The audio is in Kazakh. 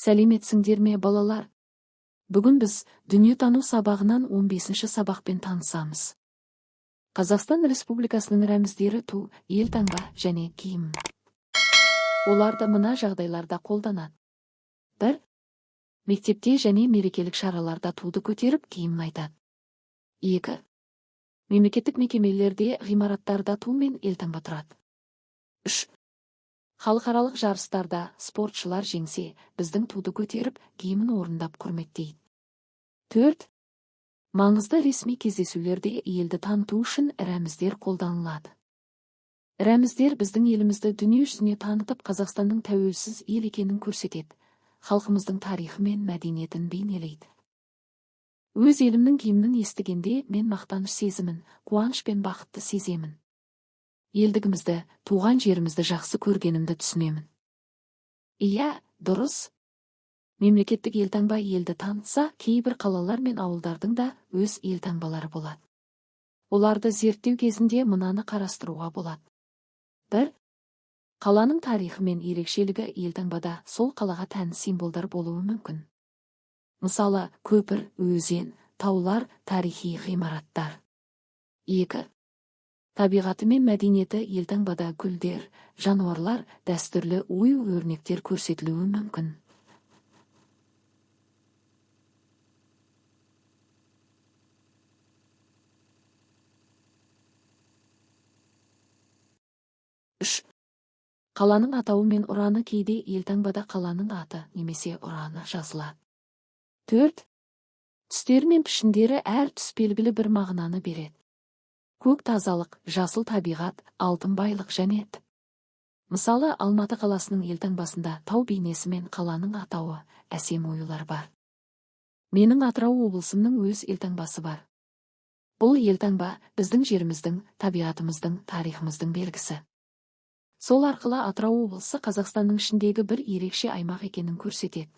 Сәлеметсіңдер ме, балалар? Бүгін біз дүниетану сабағынан 15-ші сабақпен танысамыз. Қазақстан Республикасының рәміздері ту, елтаңба және киім. Оларды мына жағдайларда қолданады. 1. Мектепте және мерекелік шараларда туды көтеріп киімін айтады. 2. Мемлекеттік мекемелерде ғимараттарда ту мен елтаңба тұрады. 3. Халықаралық жарыстарда спортшылар жеңсе, біздің туды көтеріп, киімін орындап құрметтейді. 4. Маңызды ресми кездесулерде елді таныту үшін рәміздер қолданылады. Рәміздер біздің елімізді дүние жүзіне танытып, Қазақстанның тәуелсіз ел екенін көрсетеді, халқымыздың тарихы мен мәдениетін бейнелейді. Өз елімнің киімін естігенде мен мақтаныш сезімін, қуаныш пен бақытты сеземін. Елдігімізді, туған жерімізді жақсы көргенімді түсінемін. Иә, дұрыс. Мемлекеттік елтаңба елді танытса, кейбір қалалар мен ауылдардың да өз елтаңбалары болады. Оларды зерттеу кезінде мынаны қарастыруға болады. 1. Қаланың тарихы мен ерекшелігі елтаңбада сол қалаға тән символдар болуы мүмкін. Мысалы, көпір, өзен, таулар, тарихи ғимараттар. 2. Табиғаты мен мәдениеті елтаңбада гүлдер, жануарлар, дәстүрлі ою-өрнектер көрсетілуі мүмкін. 3. Қаланың атауы мен ұраны кейде елтаңбада қаланың аты немесе ұраны жазылады. 4. Түстері мен пішіндері әр түс белгілі бір мағынаны береді. Көк тазалық, жасыл табиғат, алтын байлық және т. Мысалы, Алматы қаласының елтаңбасында тау бейнесі мен қаланың атауы, әсем оюлар бар. Менің Атырау облысымның өз елтаңбасы бар. Бұл елтаңба біздің жеріміздің, табиғатымыздың, тарихымыздың белгісі. Сол арқылы Атырау облысы Қазақстанның ішіндегі бір ерекше аймақ екенін көрсетеді.